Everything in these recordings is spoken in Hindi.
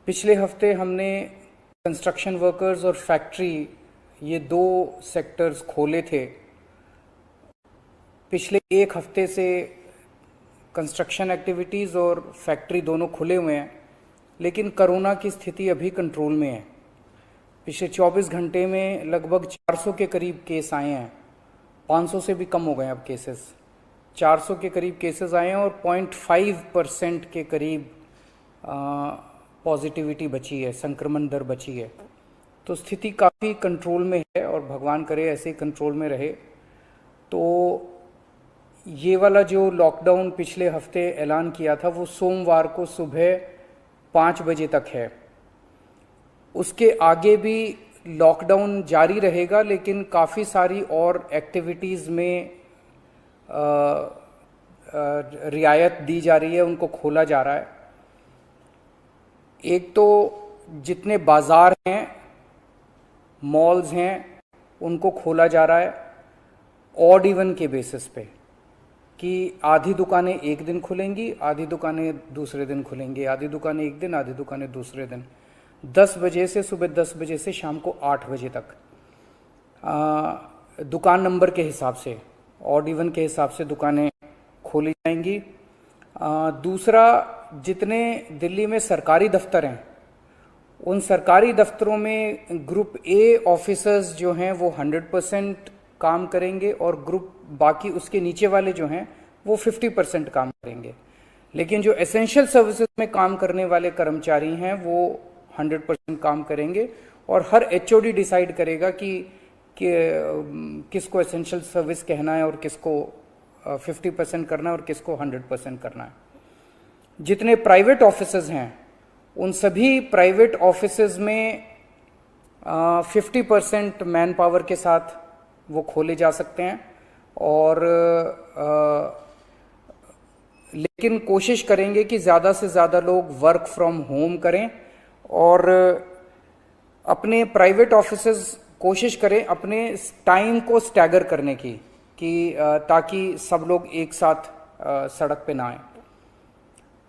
पिछले हफ्ते हमने कंस्ट्रक्शन वर्कर्स और फैक्ट्री ये दो सेक्टर्स खोले थे। पिछले एक हफ्ते से कंस्ट्रक्शन एक्टिविटीज़ और फैक्ट्री दोनों खुले हुए हैं, लेकिन कोरोना की स्थिति अभी कंट्रोल में है। पिछले 24 घंटे में लगभग 400 के करीब केस आए हैं। 500 से भी कम हो गए अब केसेस। 400 के करीब केसेस आए हैं और 0.5% के करीब पॉजिटिविटी बची है, संक्रमण दर बची है। तो स्थिति काफ़ी कंट्रोल में है और भगवान करे ऐसे ही कंट्रोल में रहे। तो ये वाला जो लॉकडाउन पिछले हफ्ते ऐलान किया था वो सोमवार को सुबह 5 बजे तक है। उसके आगे भी लॉकडाउन जारी रहेगा, लेकिन काफ़ी सारी और एक्टिविटीज़ में रियायत दी जा रही है, उनको खोला जा रहा है। एक तो जितने बाज़ार हैं, मॉल्स हैं, उनको खोला जा रहा है ऑड इवन के बेसिस पे कि आधी दुकानें एक दिन खुलेंगी, आधी दुकानें दूसरे दिन खुलेंगी, आधी दुकानें एक दिन, आधी दुकानें दूसरे दिन। 10 बजे से सुबह 10 बजे से शाम को 8 बजे तक दुकान नंबर के हिसाब से, ऑड इवन के हिसाब से दुकानें खोली जाएंगी। दूसरा, जितने दिल्ली में सरकारी दफ्तर हैं उन सरकारी दफ्तरों में ग्रुप ए ऑफिसर्स जो हैं वो 100% काम करेंगे और ग्रुप बाकी उसके नीचे वाले जो हैं वो 50% काम करेंगे। लेकिन जो एसेंशियल सर्विसेज में काम करने वाले कर्मचारी हैं वो 100% काम करेंगे और हर एचओडी डिसाइड करेगा कि किसको एसेंशियल सर्विस कहना है और किसको 50% करना है और किसको 100% करना है। जितने प्राइवेट ऑफिसेज हैं उन सभी प्राइवेट ऑफिसेज में 50% मैन पावर के साथ वो खोले जा सकते हैं और लेकिन कोशिश करेंगे कि ज़्यादा से ज़्यादा लोग वर्क फ्रॉम होम करें और अपने प्राइवेट ऑफिसेज कोशिश करें अपने टाइम को स्टैगर करने की कि ताकि सब लोग एक साथ सड़क पे ना आए।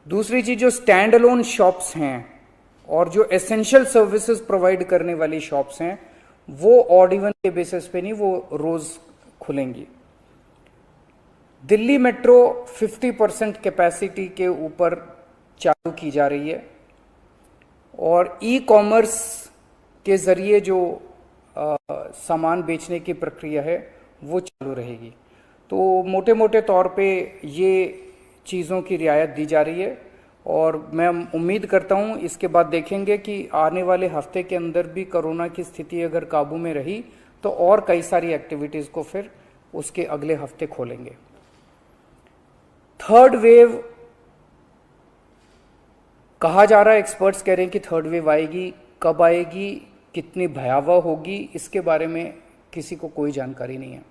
दूसरी चीज़, जो स्टैंड अलोन शॉप्स हैं और जो एसेंशियल सर्विसेज प्रोवाइड करने वाली शॉप्स हैं वो ऑड इवन के बेसिस पे नहीं, वो रोज खुलेंगी। दिल्ली मेट्रो 50% कैपेसिटी के ऊपर चालू की जा रही है और ई कॉमर्स के जरिए जो सामान बेचने की प्रक्रिया है वो चालू रहेगी। तो मोटे मोटे तौर पे ये चीज़ों की रियायत दी जा रही है और मैं उम्मीद करता हूँ इसके बाद देखेंगे कि आने वाले हफ्ते के अंदर भी कोरोना की स्थिति अगर काबू में रही तो और कई सारी एक्टिविटीज़ को फिर उसके अगले हफ्ते खोलेंगे। थर्ड वेव कहा जा रहा है, एक्सपर्ट्स कह रहे हैं कि थर्ड वेव आएगी, कब आएगी, कितनी भयावह होगी, इसके बारे में किसी को कोई जानकारी नहीं है।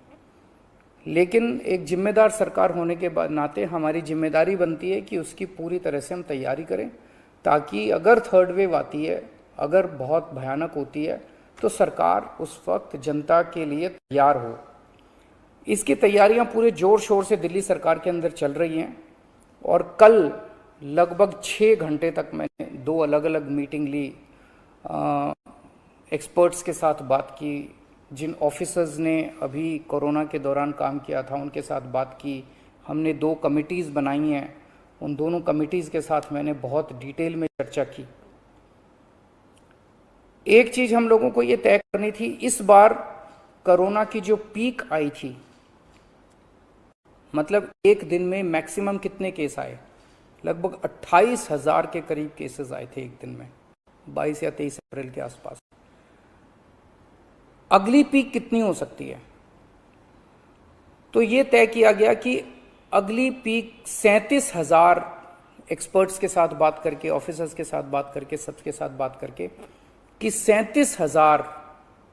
लेकिन एक जिम्मेदार सरकार होने के बाद नाते हमारी जिम्मेदारी बनती है कि उसकी पूरी तरह से हम तैयारी करें ताकि अगर थर्ड वेव आती है, अगर बहुत भयानक होती है, तो सरकार उस वक्त जनता के लिए तैयार हो। इसकी तैयारियां पूरे जोर शोर से दिल्ली सरकार के अंदर चल रही हैं और कल लगभग 6 घंटे तक मैंने 2 अलग अलग मीटिंग ली, एक्सपर्ट्स के साथ बात की, जिन ऑफिसर्स ने अभी कोरोना के दौरान काम किया था उनके साथ बात की। हमने 2 कमिटीज़ बनाई हैं, उन दोनों कमिटीज़ के साथ मैंने बहुत डिटेल में चर्चा की। एक चीज़ हम लोगों को ये तय करनी थी, इस बार कोरोना की जो पीक आई थी, मतलब एक दिन में मैक्सिमम कितने केस आए, लगभग 28,000 के करीब केसेस आए थे एक दिन में, 22 या 23 अप्रैल के आसपास। अगली पीक कितनी हो सकती है, तो ये तय किया गया कि अगली पीक 37,000, एक्सपर्ट्स के साथ बात करके, ऑफिसर्स के साथ बात करके, सबके साथ बात करके, कि 37,000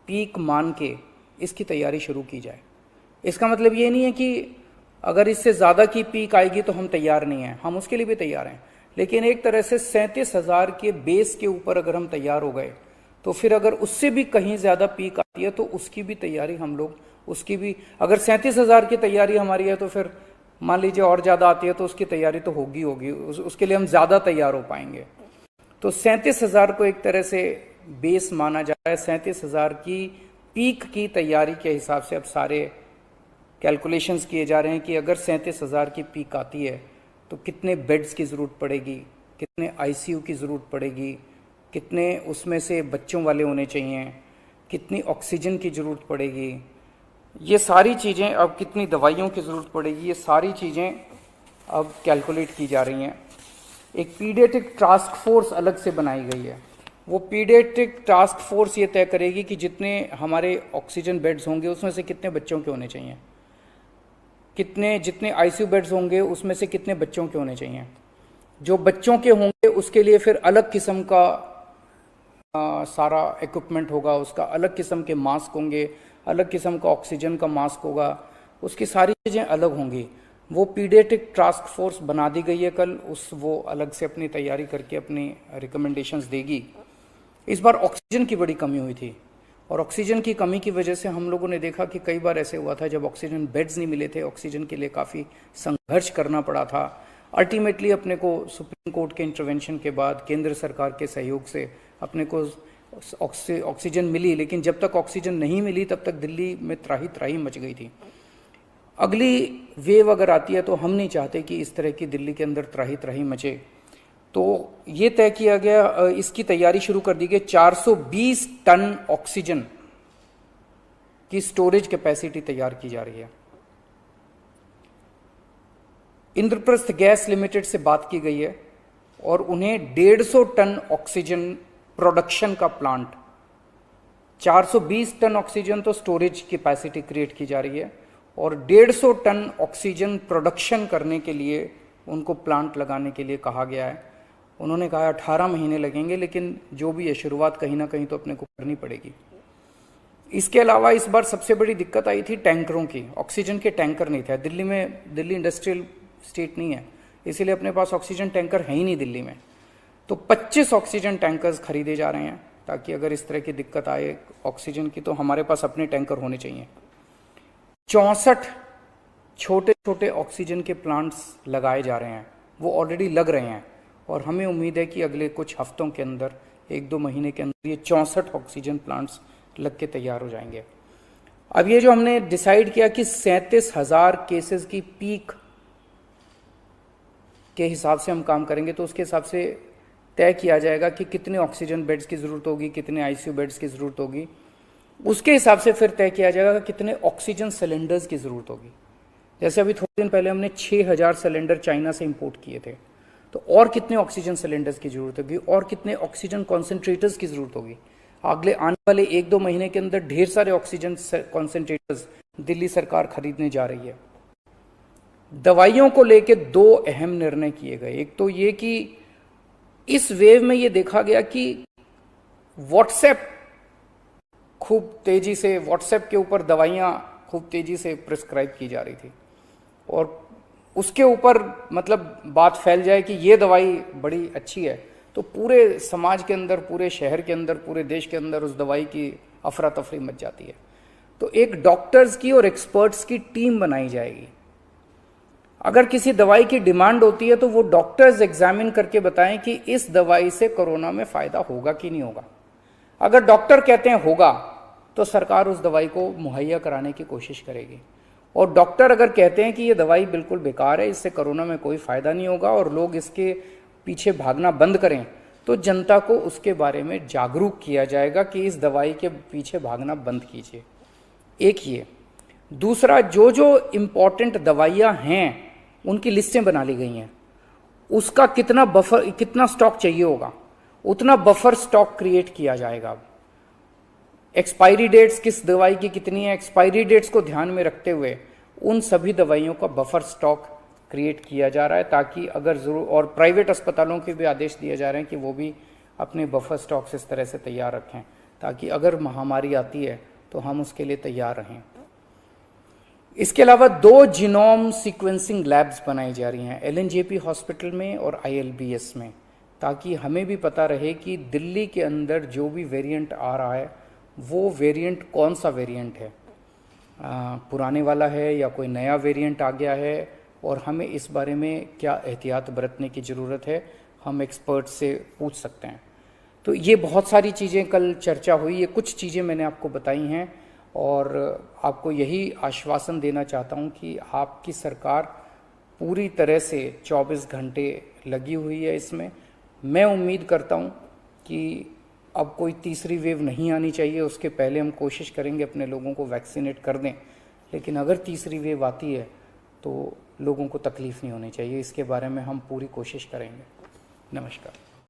पीक मान के इसकी तैयारी शुरू की जाए। इसका मतलब ये नहीं है कि अगर इससे ज़्यादा की पीक आएगी तो हम तैयार नहीं हैं, हम उसके लिए भी तैयार हैं। लेकिन एक तरह से 37,000 के बेस के ऊपर अगर हम तैयार हो गए तो फिर अगर उससे भी कहीं ज़्यादा पीक आती है तो उसकी भी तैयारी हम लोग, उसकी भी, अगर 37,000 की तैयारी हमारी है तो फिर मान लीजिए और ज़्यादा आती है तो उसकी तैयारी तो होगी, उसके लिए हम ज़्यादा तैयार हो पाएंगे। तो 37,000 को एक तरह से बेस माना जा रहा है। 37,000 की पीक की तैयारी के हिसाब से अब सारे कैलकुलेशंस किए जा रहे हैं कि अगर 37,000 की पीक आती है तो कितने बेड्स की ज़रूरत पड़ेगी, कितने आईसीयू की ज़रूरत पड़ेगी, कितने उसमें से बच्चों वाले होने चाहिए, कितनी ऑक्सीजन की ज़रूरत पड़ेगी, ये सारी चीज़ें, अब कितनी दवाइयों की ज़रूरत पड़ेगी, ये सारी चीज़ें अब कैलकुलेट की जा रही हैं। एक पीडियाट्रिक टास्क फोर्स अलग से बनाई गई है। वो पीडियाट्रिक टास्क फोर्स ये तय करेगी कि जितने हमारे ऑक्सीजन बेड्स होंगे उसमें से कितने बच्चों के होने चाहिए, जितने आईसीयू बेड्स होंगे उसमें से कितने बच्चों के होने चाहिए। जो बच्चों के होंगे उसके लिए फिर अलग किस्म का सारा इक्विपमेंट होगा, उसका अलग किस्म के मास्क होंगे, अलग किस्म का ऑक्सीजन का मास्क होगा, उसकी सारी चीज़ें अलग होंगी। वो पीडियाट्रिक टास्क फोर्स बना दी गई है कल, वो अलग से अपनी तैयारी करके अपनी रिकमेंडेशंस देगी। इस बार ऑक्सीजन की बड़ी कमी हुई थी और ऑक्सीजन की कमी की वजह से हम लोगों ने देखा कि कई बार ऐसे हुआ था जब ऑक्सीजन बेड्स नहीं मिले थे, ऑक्सीजन के लिए काफ़ी संघर्ष करना पड़ा था। अल्टीमेटली अपने को सुप्रीम कोर्ट के इंटरवेंशन के बाद केंद्र सरकार के सहयोग से अपने को ऑक्सीजन मिली, लेकिन जब तक ऑक्सीजन नहीं मिली तब तक दिल्ली में त्राही त्राही मच गई थी। अगली वेव अगर आती है तो हम नहीं चाहते कि इस तरह की दिल्ली के अंदर त्राही त्राही मचे। तो ये तय किया गया, इसकी तैयारी शुरू कर दी गई। 420 टन ऑक्सीजन की स्टोरेज कैपेसिटी तैयार की जा रही है। इंद्रप्रस्थ गैस लिमिटेड से बात की गई है और उन्हें 150 टन ऑक्सीजन प्रोडक्शन का प्लांट, 420 टन ऑक्सीजन तो स्टोरेज कैपेसिटी क्रिएट की जा रही है और 150 टन ऑक्सीजन प्रोडक्शन करने के लिए उनको प्लांट लगाने के लिए कहा गया है। उन्होंने कहा 18 महीने लगेंगे, लेकिन जो भी है शुरुआत कहीं ना कहीं तो अपने को करनी पड़ेगी। इसके अलावा इस बार सबसे बड़ी दिक्कत आई थी टैंकरों की। ऑक्सीजन के टैंकर नहीं थे दिल्ली में, दिल्ली इंडस्ट्रियल स्टेट नहीं है, इसीलिए अपने पास ऑक्सीजन टैंकर है ही नहीं दिल्ली में। तो 25 ऑक्सीजन टैंकर्स खरीदे जा रहे हैं ताकि अगर इस तरह की दिक्कत आए ऑक्सीजन की तो हमारे पास अपने टैंकर होने चाहिए। 64 छोटे छोटे ऑक्सीजन के प्लांट्स लगाए जा रहे हैं, वो ऑलरेडी लग रहे हैं और हमें उम्मीद है कि अगले कुछ हफ्तों के अंदर, 1-2 महीने के अंदर ये 64 ऑक्सीजन प्लांट्स लग के तैयार हो जाएंगे। अब ये जो हमने डिसाइड किया कि 37,000 केसेस की पीक के हिसाब से हम काम करेंगे, तो उसके हिसाब से तय किया जाएगा कि कितने ऑक्सीजन बेड्स की ज़रूरत होगी, कितने आईसीयू बेड्स की ज़रूरत होगी। उसके हिसाब से फिर तय किया जाएगा कि कितने ऑक्सीजन सिलेंडर्स की ज़रूरत होगी। जैसे अभी थोड़े दिन पहले हमने 6,000 सिलेंडर चाइना से इंपोर्ट किए थे, तो और कितने ऑक्सीजन सिलेंडर्स की ज़रूरत होगी और कितने ऑक्सीजन कॉन्सेंट्रेटर्स की ज़रूरत होगी। अगले आने वाले 1-2 महीने के अंदर ढेर सारे ऑक्सीजन कॉन्सेंट्रेटर्स दिल्ली सरकार खरीदने जा रही है। दवाइयों को लेके 2 अहम निर्णय किए गए। एक तो ये कि इस वेव में ये देखा गया कि व्हाट्सएप खूब तेजी से, व्हाट्सएप के ऊपर दवाइयाँ खूब तेजी से प्रिस्क्राइब की जा रही थी और उसके ऊपर मतलब बात फैल जाए कि ये दवाई बड़ी अच्छी है, तो पूरे समाज के अंदर, पूरे शहर के अंदर, पूरे देश के अंदर उस दवाई की अफरा तफरी मच जाती है। तो एक डॉक्टर्स की और एक्सपर्ट्स की टीम बनाई जाएगी। अगर किसी दवाई की डिमांड होती है तो वो डॉक्टर्स एग्जामिन करके बताएं कि इस दवाई से कोरोना में फायदा होगा कि नहीं होगा। अगर डॉक्टर कहते हैं होगा तो सरकार उस दवाई को मुहैया कराने की कोशिश करेगी, और डॉक्टर अगर कहते हैं कि ये दवाई बिल्कुल बेकार है, इससे कोरोना में कोई फायदा नहीं होगा और लोग इसके पीछे भागना बंद करें, तो जनता को उसके बारे में जागरूक किया जाएगा कि इस दवाई के पीछे भागना बंद कीजिए। एक ये। दूसरा, जो जो इम्पॉर्टेंट दवाइयाँ हैं उनकी लिस्टें बना ली गई हैं, उसका कितना बफर, कितना स्टॉक चाहिए होगा उतना बफर स्टॉक क्रिएट किया जाएगा। एक्सपायरी डेट्स किस दवाई की कितनी है, एक्सपायरी डेट्स को ध्यान में रखते हुए उन सभी दवाइयों का बफर स्टॉक क्रिएट किया जा रहा है, ताकि अगर जरूर, और प्राइवेट अस्पतालों के भी आदेश दिए जा रहे हैं कि वो भी अपने बफर स्टॉक्स इस तरह से तैयार रखें ताकि अगर महामारी आती है तो हम उसके लिए तैयार रहें। इसके अलावा 2 जीनोम सीक्वेंसिंग लैब्स बनाई जा रही हैं LNJP हॉस्पिटल में और ILBS में, ताकि हमें भी पता रहे कि दिल्ली के अंदर जो भी वेरिएंट आ रहा है वो वेरिएंट कौन सा वेरिएंट है, पुराने वाला है या कोई नया वेरिएंट आ गया है, और हमें इस बारे में क्या एहतियात बरतने की ज़रूरत है। हम एक्सपर्ट से पूछ सकते हैं। तो ये बहुत सारी चीज़ें कल चर्चा हुई, ये कुछ चीज़ें मैंने आपको बताई हैं और आपको यही आश्वासन देना चाहता हूँ कि आपकी सरकार पूरी तरह से 24 घंटे लगी हुई है इसमें। मैं उम्मीद करता हूँ कि अब कोई तीसरी वेव नहीं आनी चाहिए, उसके पहले हम कोशिश करेंगे अपने लोगों को वैक्सीनेट कर दें, लेकिन अगर तीसरी वेव आती है तो लोगों को तकलीफ़ नहीं होनी चाहिए, इसके बारे में हम पूरी कोशिश करेंगे। नमस्कार।